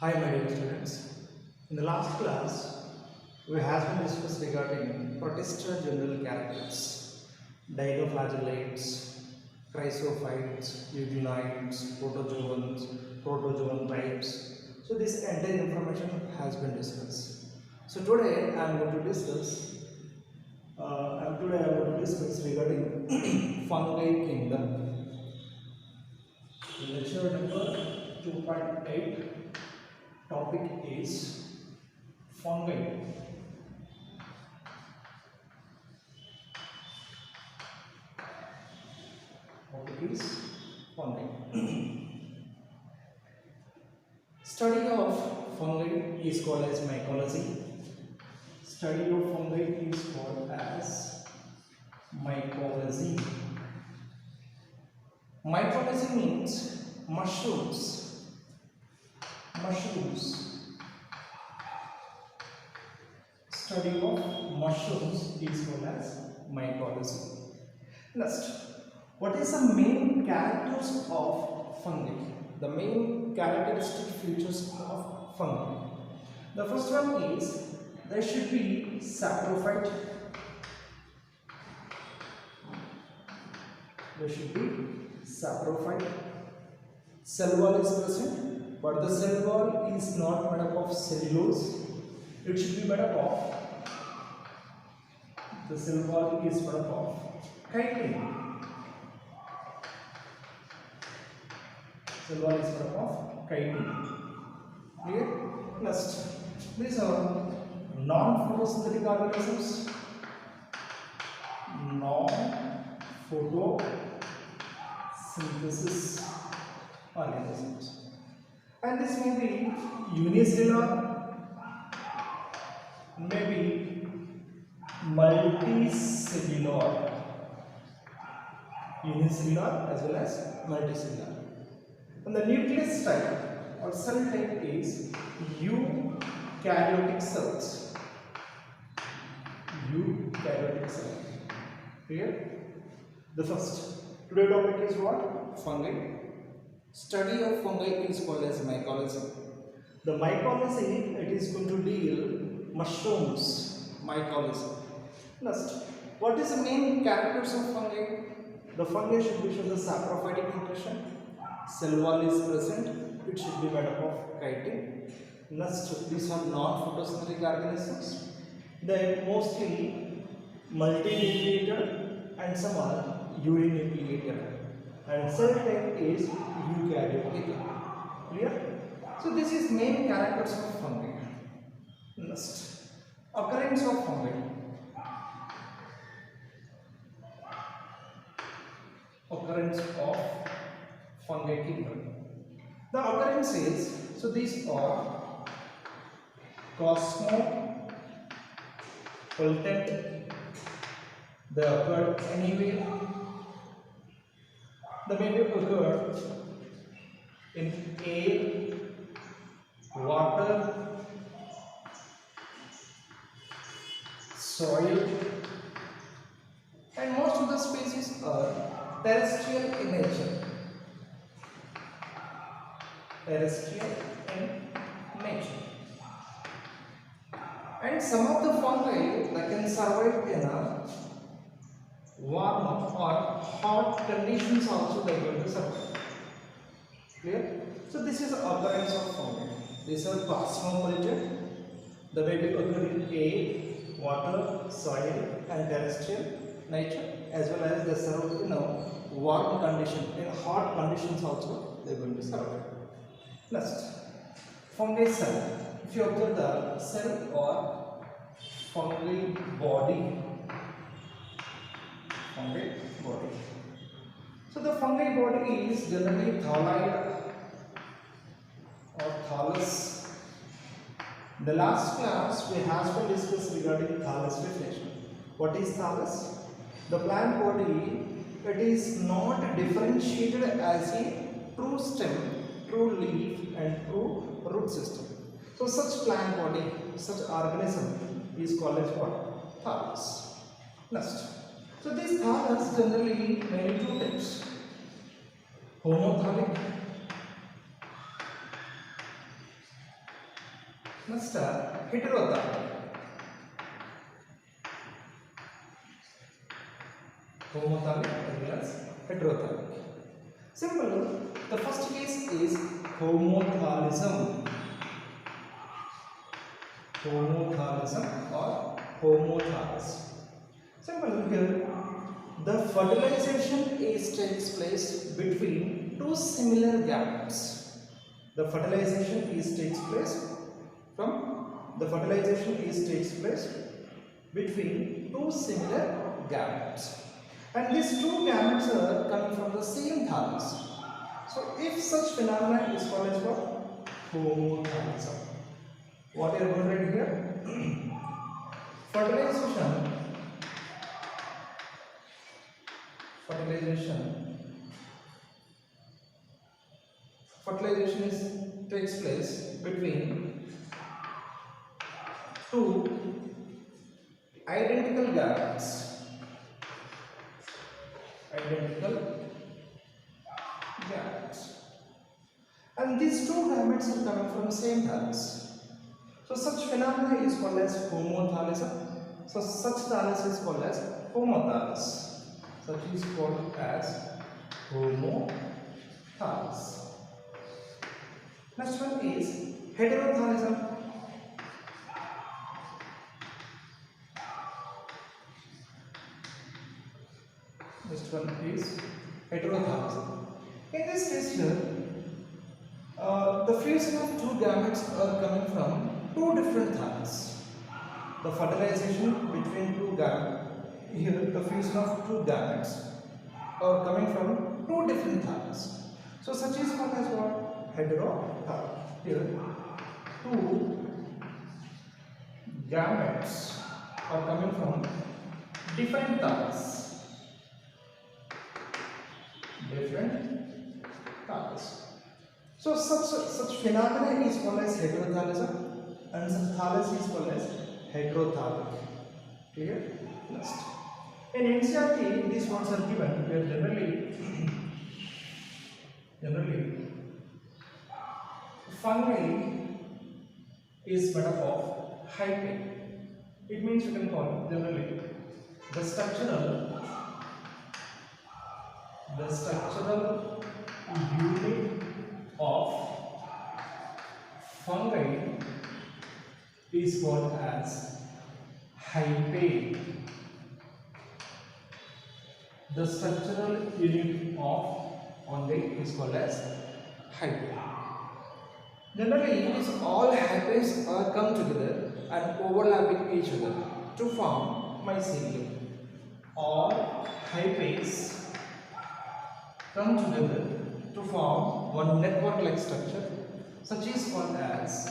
Hi my dear students. In the last class, we have been discussed regarding protista general characters, dinoflagellates, chrysophytes, euglenites, protozoan types. So this entire information has been discussed. So today I am going to discuss regarding fungi kingdom. Lecture number 2.8. Topic is fungi. Topic is fungi. Study of fungi is called as mycology. Study of fungi is called as mycology. Mycology means mushrooms. Study of mushrooms is called as mycology. Next, what is the main characters of fungi? The main characteristic features of fungi. The first one is there should be saprophyte. Cell wall is present, but the cell wall is not made up of cellulose. It should be made up of chitin. Clear? Next, these are non-photosynthetic organisms. Non-photosynthesis organisms. And this may be unicellular, maybe multicellular, unicellular as well as multicellular. And the nucleus type or cell type is eukaryotic cells. Clear? The first. Today's topic is what? Fungi. Study of fungi is called as mycology. The mycology, it is going to deal mushrooms. Mycology. Next, what is the main characters of fungi? The fungi should be shown the saprophytic nutrition. Cell wall is present. It should be made up of chitin. Next, these are non-photosynthetic organisms. They are mostly multinucleated and some are uninucleated. And cell type is eukaryotic. Clear? So this is main characters of fungi. Next, occurrence of fungi. Occurrence of fungi kingdom. The occurrence is, so these are cosmopolitan. They occur anywhere. They may occur in air, water, soil, and most of the species are terrestrial in nature. And some of the fungi that can survive in a warm or hot conditions also they are going to survive. Clear? So this is the occurrence of fungi. These are cosmopolitan. The way they occur in air, water, soil, and terrestrial nature, as well as they serve warm condition. In hot conditions also they are going to survive. Next, fungi cell. If you observe the cell or fungi body. So the fungi body is generally thalloid or thallus. In the last class we have been discussed regarding thallus definition. What is thallus? The plant body, it is not differentiated as a true stem, true leaf and true root system. So such plant body, such organism is called as what? Thallus. Next. So these thallus generally many two types. Homothallic Next, heterothalamic. Homothalamic as well as heterothalamic. Simple. The first case is homothalism. Homothalism or homothalus. Simple here. The fertilization takes place between two similar gametes. The fertilization takes place between two similar gametes, and these two gametes are coming from the same thallus. So, if such phenomena is called as what? Homothalism. What are you going to write here? Fertilization takes place between two identical gametes. And these two gametes are coming from the same thallus. So such phenomena is called as homothalism. So such thallus is called as homothallus. Such is called as homothallus. Next one is heterothalism. Next one is heterothalism. In this case here, the fusion of two gametes are coming from two different thallus. The fertilization between two gametes, here the fusion of two gametes are coming from two different thallus. So such is called as what? Heterothallus. Here two gametes are coming from different thallus. So such phenomena is called as heterothalism, and such thallus is called as heterothalamic. Clear? Next. In NCERT, these words are given where generally fungi is made up of hyphae. It means you can call generally the structural unit of fungi is called as hyphae. The structural unit of fungi is called as hyphae. Generally, these all hyphae are come together and overlapping each other to form mycelium. All hyphae come together to form one network-like structure, such is called as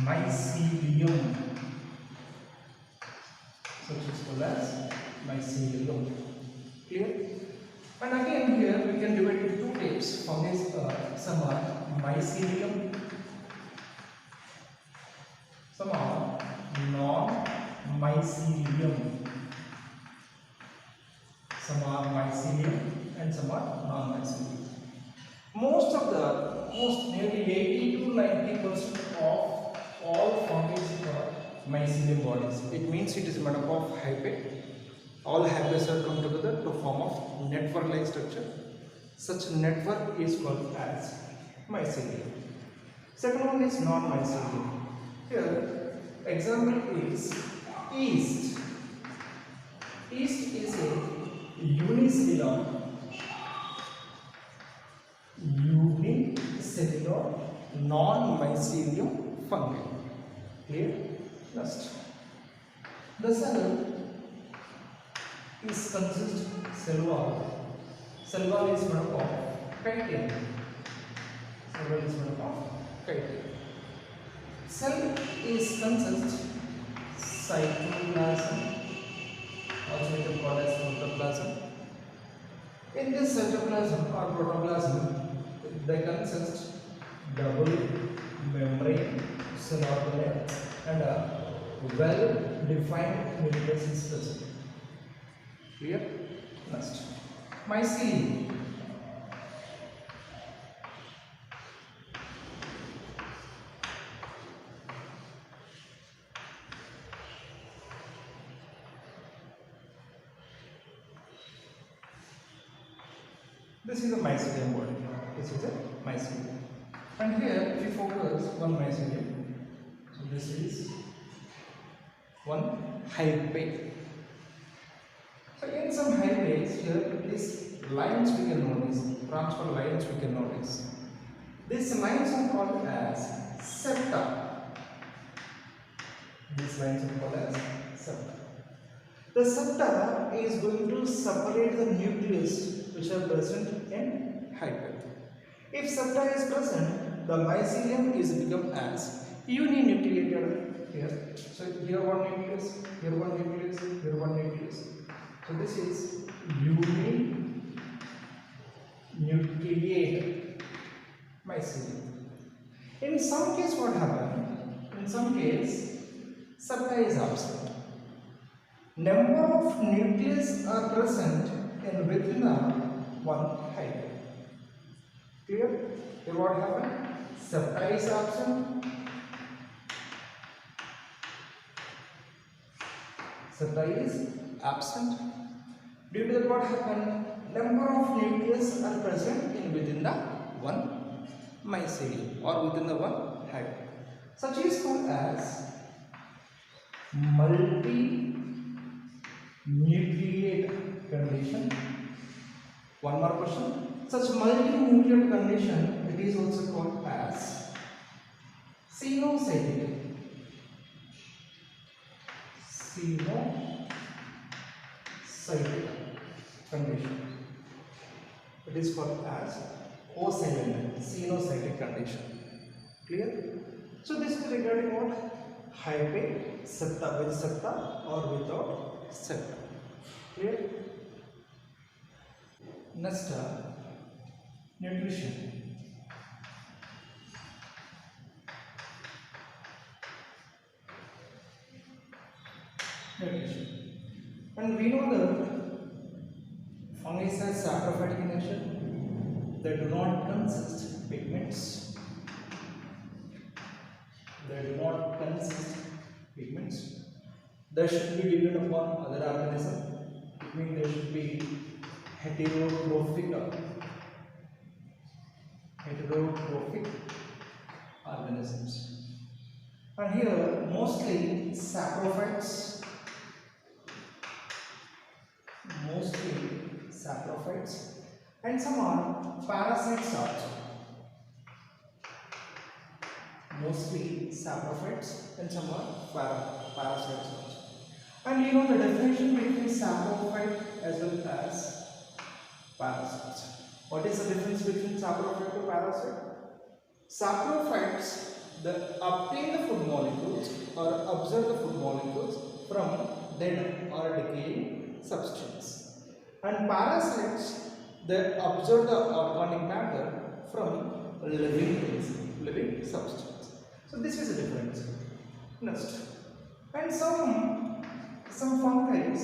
mycelium. Clear? And again here we can divide into two types. Fungi, some are mycelium, some are non-mycelium. Some are mycelium and some are non-mycelium. Nearly 80 to 90% of all fungi are mycelium bodies. It means it is made up of hyphae. All hyphae are come together to form a network-like structure. Such network is called as mycelium. Second one is non-mycelium. Here, example is yeast. Yeast is a unicellular non-mycelium fungi. Clear? Next, the cell is cell wall is made up of chitin. Cell is cytoplasm, also it is called as protoplasm. In this cytoplasm or protoplasm, they consist double membrane cell organelle and a well-defined nucleus is present. Clear? Next, mycelium. This is a mycelium body. This is a mycelium. And here if you focus one mycelium, so this is one hyphae. So in some hyphae here, these lines we can notice, transfer lines we can notice. These lines are called as septa. These lines are called as septa. The septa is going to separate the nucleus which are present in hyphae. If septa is present, the mycelium is become as uninucleated here. So here one nucleus, here one nucleus, here one nucleus. So this is uninucleated mycelium. In some case what happened? In some case septa is absent. Number of nucleus are present in within one hyphae. Clear? Here what happened? Septa is absent. Septa is absent. Due to that what happened? Number of nucleus are present in within the one mycelium or within the one hyphae. Such is called as multinucleate condition. One more question. Such multinucleate condition, it is also called as xenocytic. Xenocytic condition. It is called as xenocytic condition. Clear? So this is regarding what? Hyphae, septa, with septa or without septa. Clear? Next, nutrition. Nutrition. And we know that fungi are saprophytic in nature. They do not consist pigments. They do not consist pigments. They should be dependent upon other organisms. It means they should be heterotrophic organisms. And here mostly saprophytes, and some are parasites also. Mostly saprophytes and some are parasites also. And you know the definition between saprophyte as well as parasites. What is the difference between saprophyte and parasite? Saprophytes, they obtain the food molecules or absorb the food molecules from dead or decaying substance. And parasites, they absorb the organic matter from living substance. So this is the difference. Next, and some fungi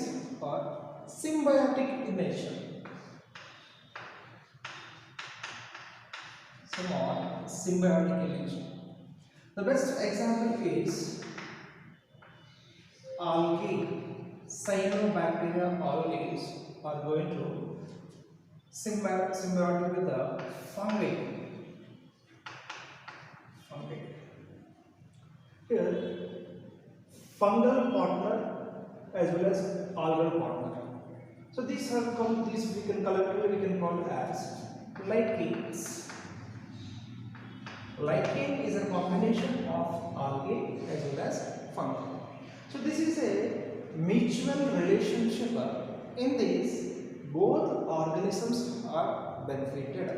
are symbiotic in nature. Some are symbiotic in nature. The best example is algae. Cyanobacteria algae are going to symbiotic with the fungi. Here, fungal partner as well as algal partner. So these we can collectively call as lichens. Lichen is a combination of algae as well as fungi. So this is a mutual relationship. In this, both organisms are benefited.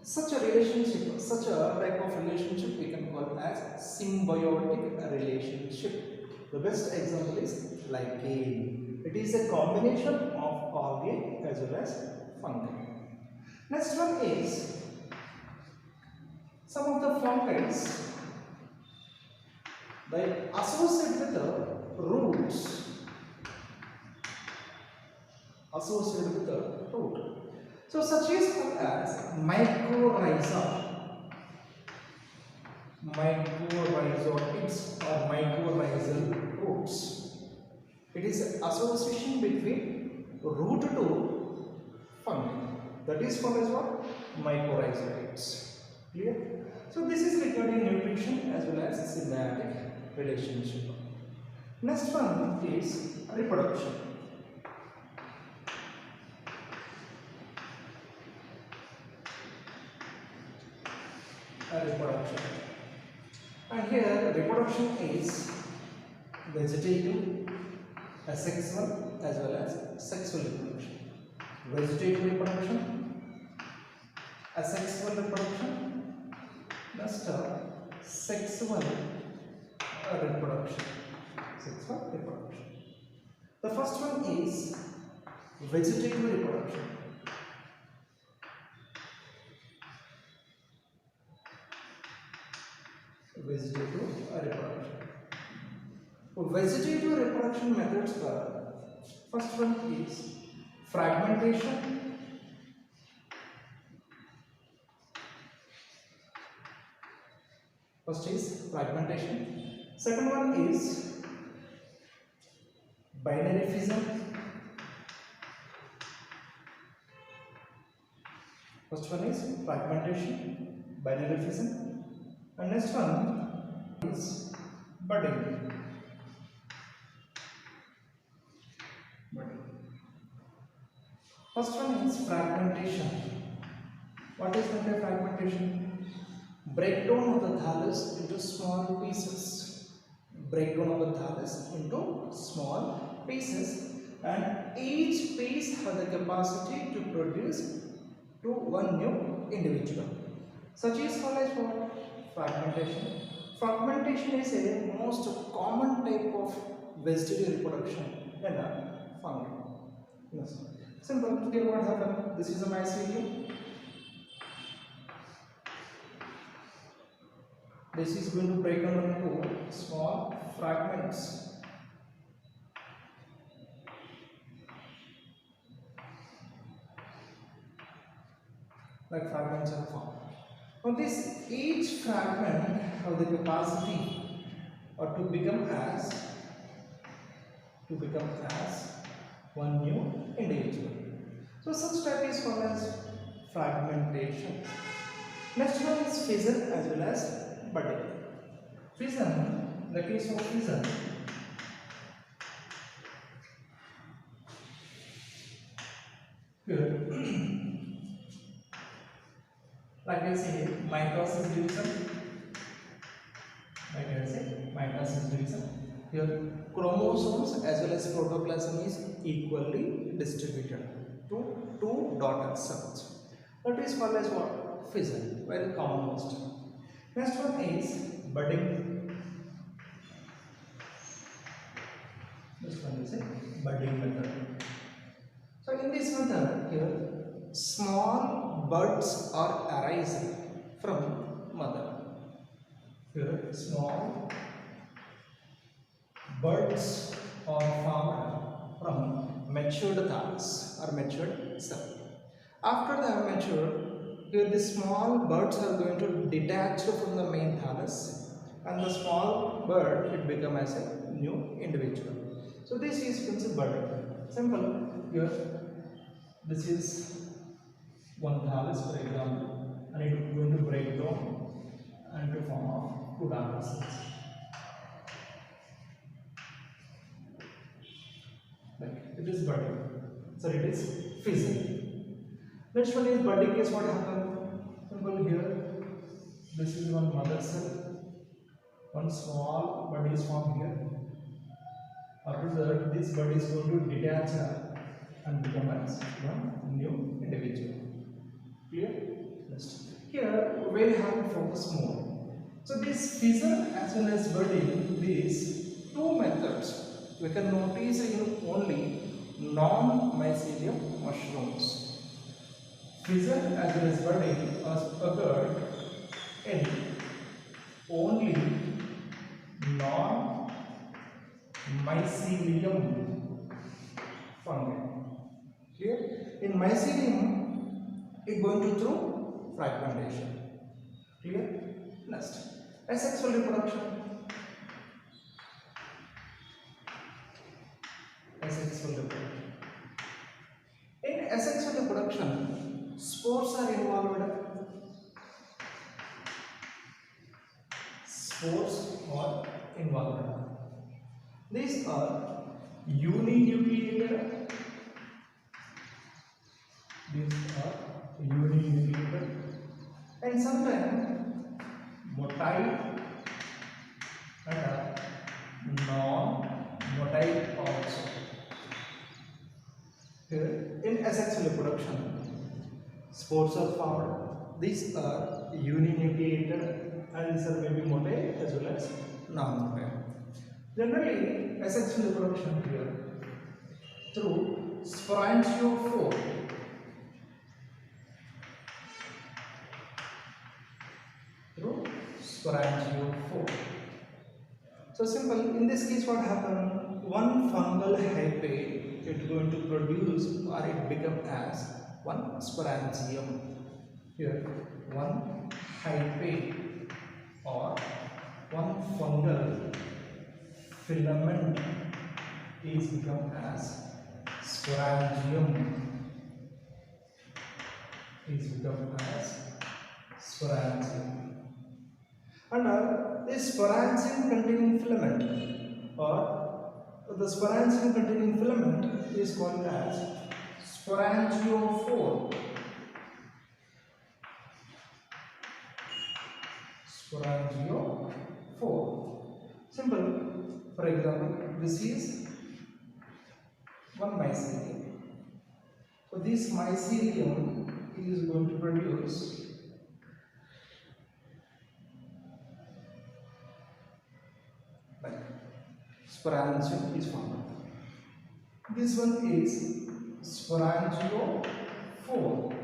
Such a relationship, such a type of relationship we can call as symbiotic relationship. The best example is lichen. It is a combination of algae as well as fungi. Next one is some of the fungi, they associate with the roots. Associated with the root. So such is called as mycorrhiza. Mycorrhizoids or mycorrhizal roots. It is association between root to fungi. That is called as what? Mycorrhizates. Clear? So this is regarding nutrition as well as symbiotic relationship. Next one is reproduction. Reproduction. And here reproduction is vegetative, asexual as well as sexual reproduction. Vegetative reproduction, asexual reproduction, next sexual reproduction. Sexual reproduction. The first one is vegetative reproduction. Vegetative reproduction. Vegetative reproduction methods are, first one is fragmentation, second one is binary fission, binary fission, and next one is budding. First one is fragmentation. What is meant by fragmentation? Breakdown of the thallus into small pieces. And each piece has the capacity to produce to one new individual. Such is called as what? Fragmentation. Fragmentation is a most common type of vegetative reproduction in a fungi. Yes. Simple. Here what happened? This is a mycelium. This is going to break down into small fragments. Like fragments are formed. Now this each fragment have the capacity or to become as one new individual. So such type is called as fragmentation. Next one is fission as well as budding. Fission, the case of fission, here like I say mitosis division, here chromosomes as well as protoplasm is equally distributed to two daughter cells. That is called as what? Fission, very common most. Next one is budding. This one is a budding method. So in this method here small buds are arising from mother. Here small buds are formed from matured thallus or matured cell. After they are matured, here the small buds are going to detach from the main thallus, and the small bud it become as a new individual. So this is considered budding. Simple. Here this is one thallus for example, and it is going to break down and to form of two daughter cells. Like it is budding. So it is fission. Next one is budding is what happened. Simple here. This is one mother cell. One small bud is formed here. After that, this bud is going to detach and become as one new individual. Clear? Next. Here we have to focus more. So this fission as well as budding, these two methods we can notice in only non-mycelium mushrooms. Fission as well as budding has occurred in only non-mycelium fungi. Clear? In mycelium, it going to through fragmentation. Clear? Next, asexual reproduction. In asexual reproduction, spores are involved. Spores are involved. These are uninucleated. These are uninucleated and sometimes motile and non-motile also. Here in asexual reproduction, spores are formed. These are uninucleated and these are maybe motile as well as non-motile. Generally, asexual reproduction here through sporangiophore. Through sporangiophore. So simple. In this case, what happened? One fungal hyphae it going to produce or it become as one sporangium. Here, one hyphae or one fungal filament is become as sporangium. Is become as sporangium. And this sporangium containing filament or the sporangium containing filament is called as sporangiophore. Sporangiophore. Simple. For example, this is one mycelium. So this mycelium is going to produce sporangium is formed. This one is sporangiophore.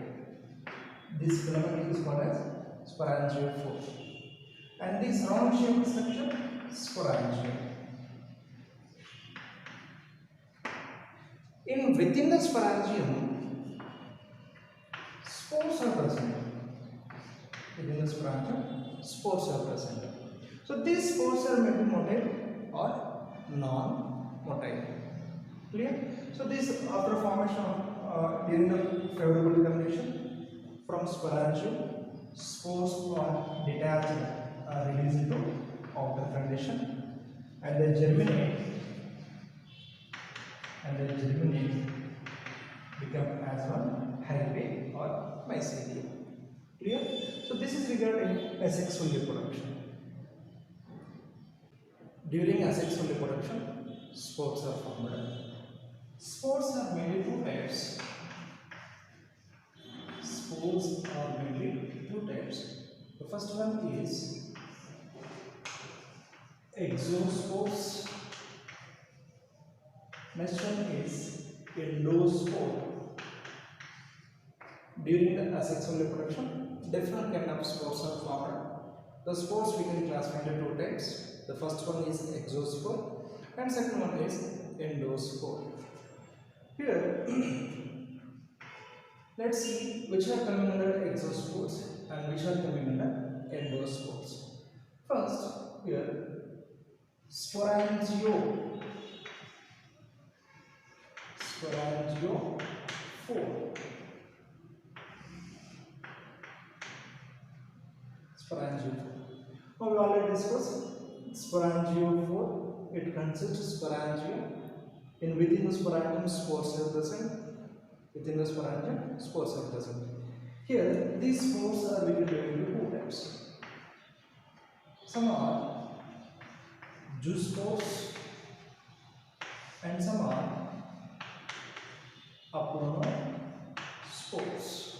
This filament is called as sporangiophore. And this round shaped structure, sporangium. Within the sporangium, spores are present. Within the sporangium, spores are present. So these spores are maybe motile or non-motile. Clear? So this after formation during the favorable condition from sporangium, spores are detached, released into outer condition, and they germinate. Become as one hyphae or mycelium. Clear? So this is regarding asexual reproduction. During asexual reproduction, spores are formed. Spores are mainly two types. Spores are mainly two types. The first one is exospores. Next one is endospore. During the asexual reproduction, different kind of spores are formed. The spores we can classify into two types. The first one is exospore and second one is endospore. Here, let's see which are coming under exospores and which are coming under endospores. First, here, sporangiophore. Sporangiophore. Now we already discussed sporangiophore. It consists of sporangium. Within the sporangium, spores are present. Within the sporangium, spores are present. Here, these spores are divided into two types. Some are zoospores and some are aplonospores.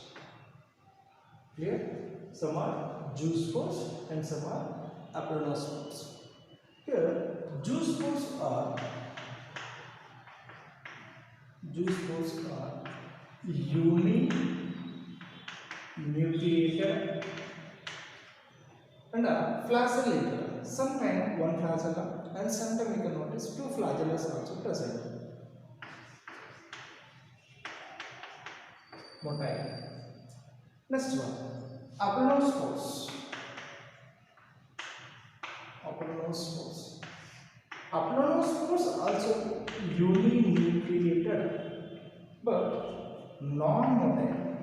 Clear? Some are zoospores and some are aplonospores. Here, zoospores are uninucleated and flagellated. Sometimes one flagella and sometimes you can notice two flagellas also present. Motile. Next one, aplonospores. Aplonospores also uninucleated but non-motile.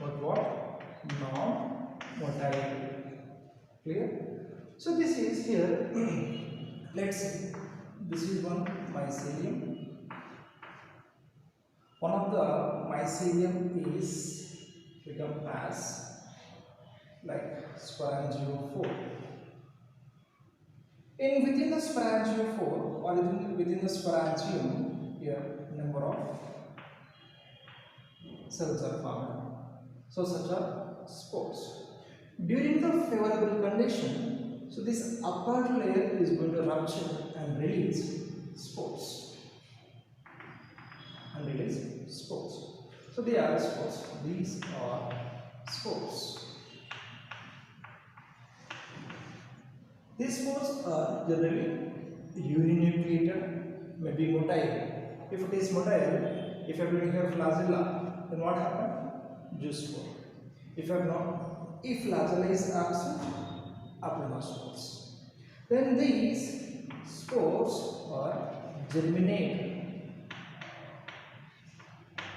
but what? Non-motile. Clear? So this is here. Let's see. This is one mycelium. One of the mycelium is become as like sporangiophore. Within the sporangiophore or within the sporangium, here number of cells are formed. So such are spores. During the favorable condition, so this upper layer is going to rupture and release spores. So they are spores. These are spores. These spores are generally uninucleated, maybe motile. If it is motile, if you are doing here flagella, then what happened? Juice spore. If flagella is absent, aplonospores. Then these spores are germinate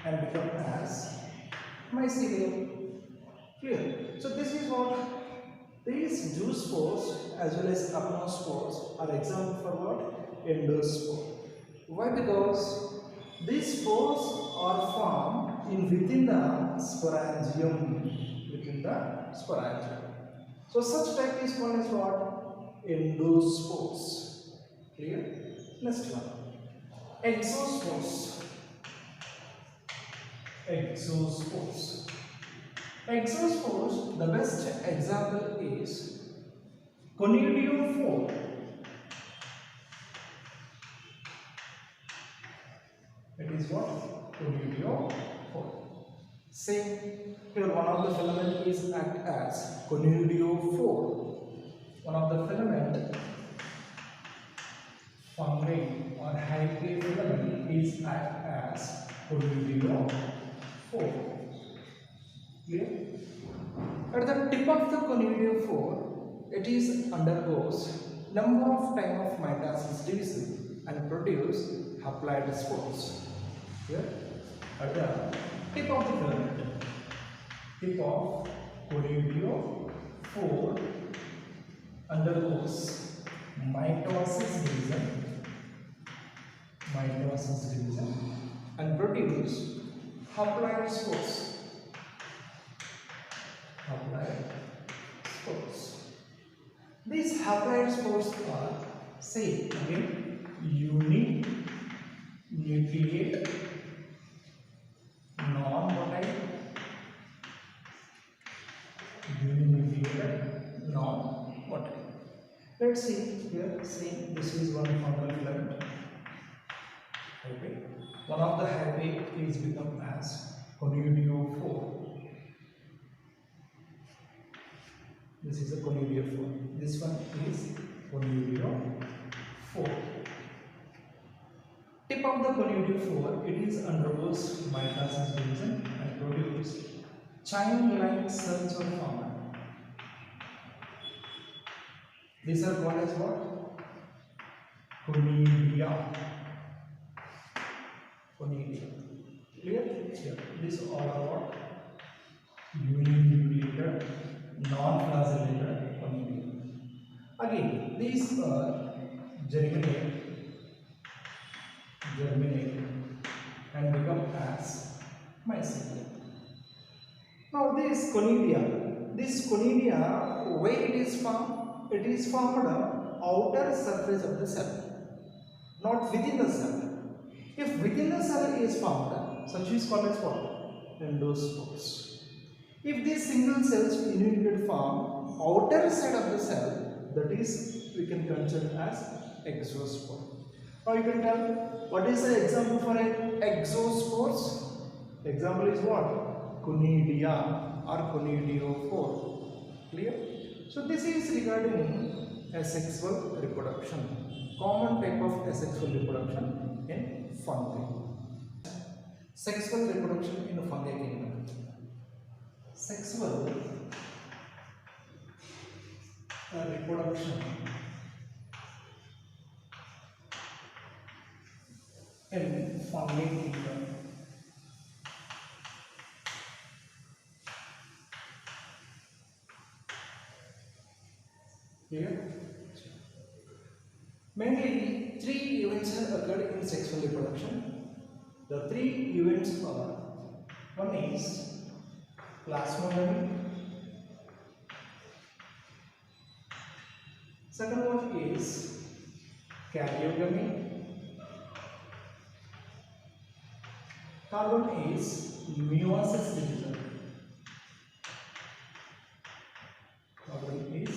and become as mycelium. Clear? So this is what these juice spores as well as aplonospores are example for what? Endospore. Why? Because these spores are formed within the sporangium. So such type is called as what? Endospores. Clear? Next one. Exospores. Exospores, the best example is conidiophore. It is what? Conidiophore. Same here, one of the filament is act as conidiophore. One of the filament, fungi or hyphae filament is act as conidiophore. Clear? At the tip of the conidiophore, it is undergoes number of time of mitosis division and produce haploid spores. Here, at the tip of the filament, tip of conidiophore undergoes mitosis division and produce haploid spores. These haploid spores are, say again, uninucleate, non-motile, Let's see here. See, this is one fungal filament. Okay, one of the hyphae is become as conidiophore. This is a conidiophore. This one is conidiophore. Tip of the conidiophore, it is undergoes mitosis division and produce chain-like cells or formed. These are called as what? Conidia. Clear? Yeah. These all are what? Uninucleated, non-flagellated conidia. Again, these germinate and become as mycelium. Now this conidia, where it is formed? It is formed on outer surface of the cell, not within the cell. If within the cell is formed, such is called as what? Endospores. If these single cells united form outer side of the cell, that is we can consider as exospore. Now you can tell what is the example for exospores? Example is what? Conidia or conidiophore. Clear? So this is regarding asexual reproduction, common type of asexual reproduction in fungi. Sexual reproduction in the fungi kingdom. Sexual reproduction in fungi kingdom. Clear? Mainly, three events have occurred in sexual reproduction. The three events are: one is plasmogamy, second one is karyogamy, third one is meiosis division. Third one is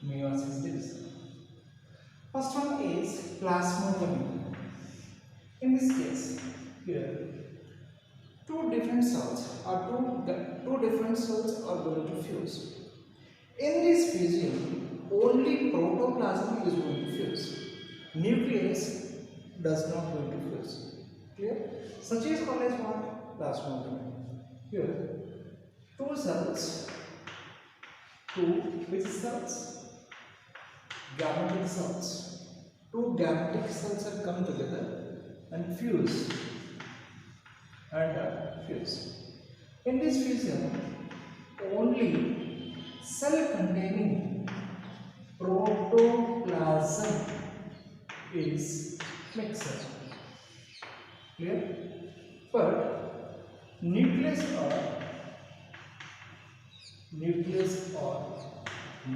meiosis division. First one is plasmogamy. In this case, here two different cells are going to fuse. In this fusion, only protoplasm is going to fuse. Nucleus does not going to fuse. Clear? Such is called as what? Plasmogamy. Here, two cells, which cells? Gametic cells. Two gametic cells have come together and fuse. In this fusion, only cell containing protoplasm is mixed. Clear? But nucleus are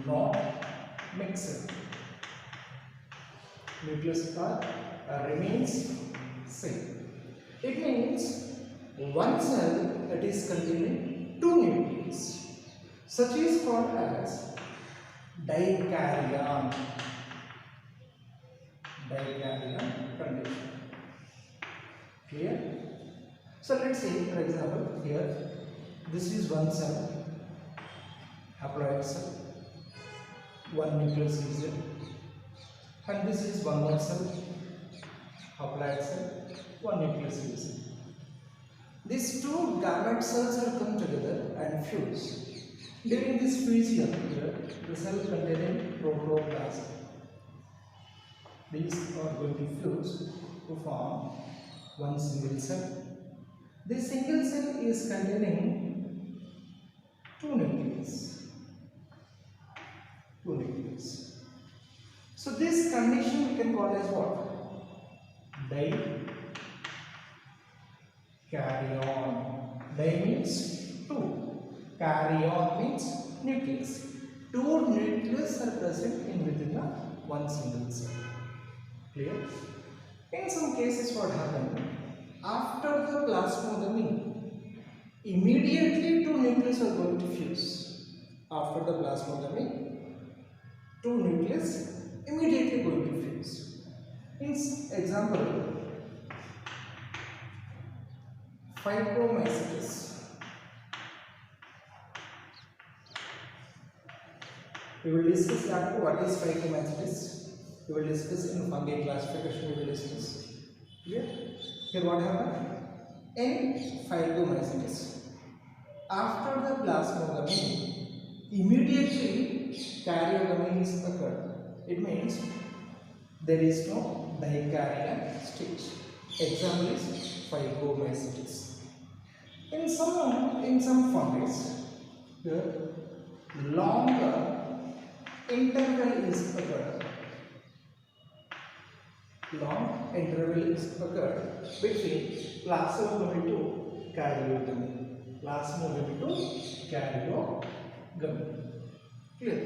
not mixed. Nucleus remains same. It means one cell that is containing two nucleus. Such is called as dikaryon. Dikaryon condition. Clear? So let's say, for example, here this is one cell, haploid cell, one nucleus is there, and this is one more cell, haploid cell, one nucleus is there. These two gamete cells have come together and fuse. During this fusion, here the cell containing protoplasm, these are going to fuse to form one single cell. This single cell is containing two nucleus. So this condition we can call as what? Dikaryon. Di means two. Karyon means nucleus. Two nucleus are present in within one single cell. Clear? In some cases, what happened? After the plasmogamy, immediately two nucleus are going to fuse. After the plasmogamy, two nucleus immediately going to fuse. In example, fibromycetes. We will discuss that what is fibromycetes. We will discuss in fungi classification. We will discuss. Clear? Here what happened? In fibromycetes, after the plasmogamy, immediately karyogamy is occurred. It means there is no dikaryon stage. Example is fibromycetes. In some fungi, here longer interval is occurred. Long interval is occurred between plasmogamy to karyogamy. Plasmogamy to karyogamy. Clear?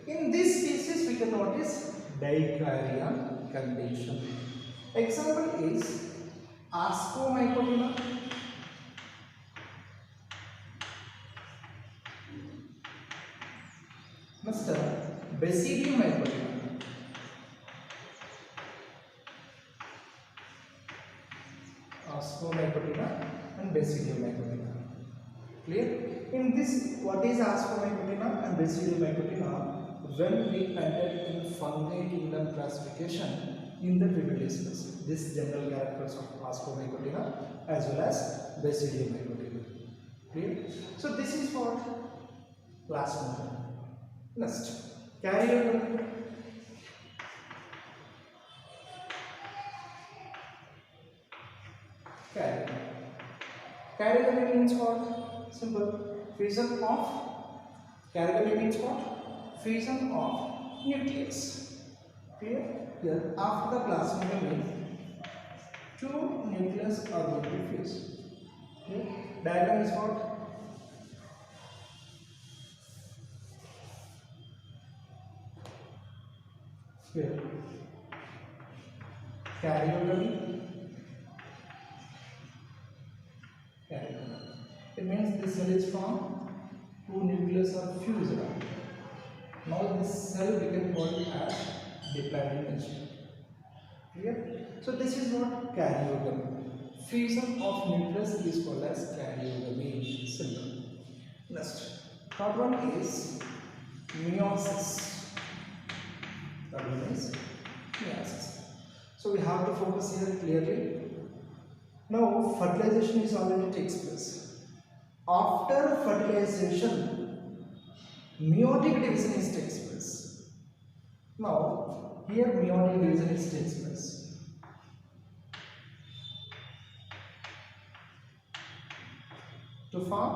In these cases, we can notice dikaryon condition. Example is ascomycotina, basidiomycotina. Ascomycotina and basidiomycotina. Clear? In this, what is ascomycotina and basidiomycotina? When we enter in fungi kingdom classification, in that we will discuss this general characters of ascomycotina as well as basidiomycotina. Clear? So this is what plasmogamy. Next, karyogamy. Karyogamy means what? Simple. Fusion of. Karyogamy means what? Fusion of nucleus. Clear? Here, after the plasmogamy, two nucleus are going to fuse. Here, diagram is what? Here, karyogamy. It means this cell is formed, two nucleus are fused. Now this cell we can call it as diploid nature. Clear? So this is what karyogamy. Fusion of nucleus is called as karyogamy. Simple. Next, third one is meiosis. Third one is meiosis. So we have to focus here clearly. Now fertilization is already takes place. After fertilization, meiotic division is takes place. Now here meiotic division is takes place. To form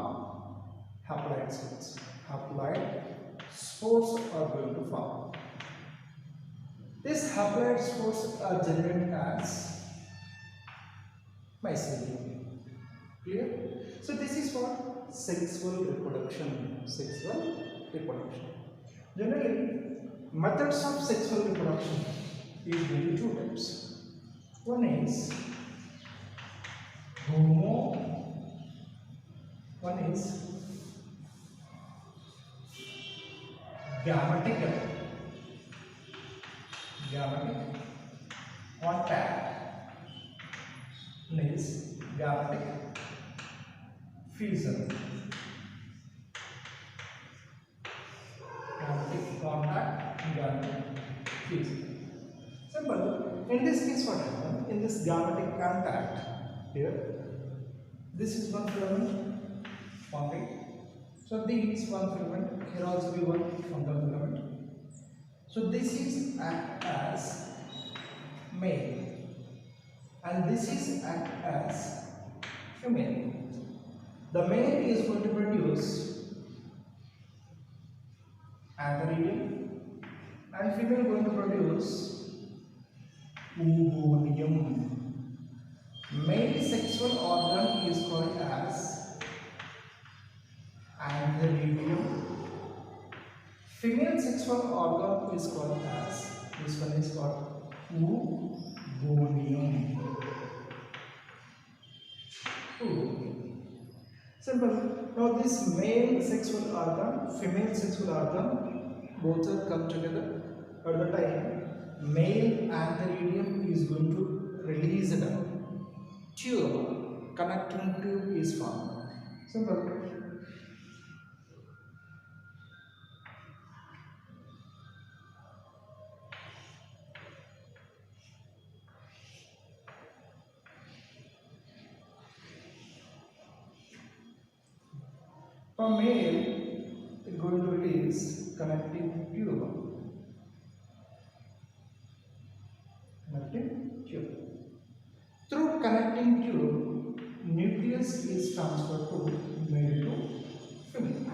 haploid cells. Haploid spores are going to form. These haploid spores are generated as mycelium. Clear? So this is what sexual reproduction. Sexual reproduction. Generally, methods of sexual reproduction is really two types. One is one is gametic contact. One is gametic fusion. Gametic contact, gametic fusion. Simple. In this case, what happens? In this gametic contact, here, this is one filament, fungi. So this is one filament. Here also we one fungal filament. So this is act as male, and this is act as female. The male is going to produce antheridium, and female going to produce oogonium. Male sexual organ is called as antheridium. Female sexual organ is called as, this one is called oogonium. Simple. Now this male sexual organ, female sexual organ, both are come together. At the time, male antheridium is going to release a tube, connecting tube is formed. Simple. For male, it is going to release connecting tube. Connecting tube. Through connecting tube, nucleus is transferred to male to female.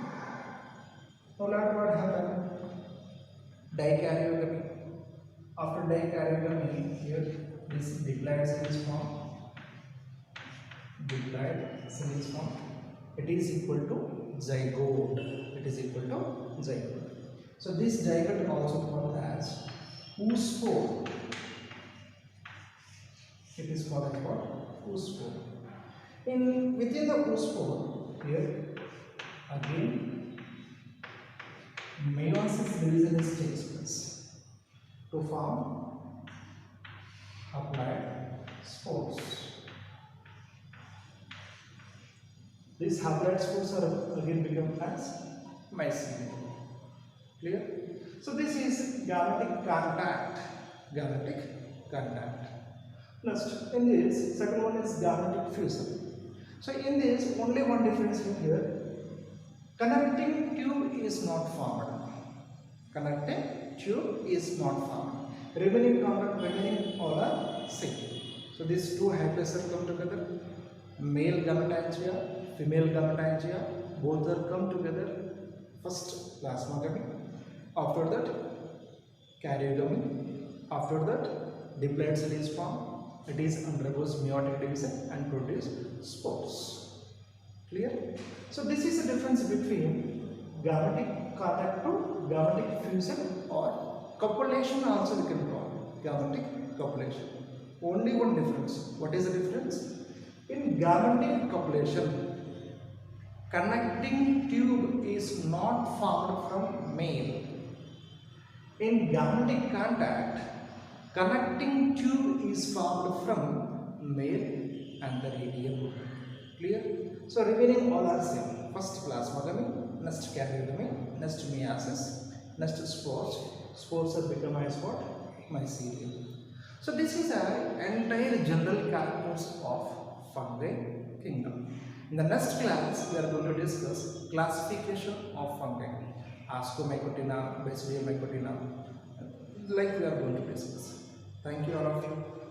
Now what happened? Dikaryotomy. After dikaryotomy, here this diploid cell is formed. Diploid cell is formed. It is equal to zygote. It is equal to zygote. So this zygote also called as oospore. It is called as what? Oospore. Within the oospore, here again meiosis division is takes place to form haploid spores. These haploid spores are again become as mycelium. Clear? So this is gametic contact. Gametic contact. Next, in this, second one is gametic fusion. So in this, only one difference in here. Connecting tube is not formed. Connecting tube is not formed. Remaining all are same. So these two haploids come together. Male gametangia, female gametangia, both are come together. First plasmogamy. After that, Karyogammy. After that, diploid cell is formed. It is undergoes meiotic division and produce spores. Clear? So this is the difference between gametic contact to gametic fusion or copulation also we can call gametic copulation. Only one difference. What is the difference? In gametic copulation, connecting tube is not formed from male. In gametic contact, connecting tube is formed from male and the radial. Clear? So remaining all are same. First plasmogamy, next karyogamy, next meiosis, next spores. Spores are become as what? Mycelium. So this is an entire general characters of fungi kingdom. In the next class, we are going to discuss classification of fungi. Ascomycotina, Basidiomycotina, like we are going to discuss. Thank you all of you.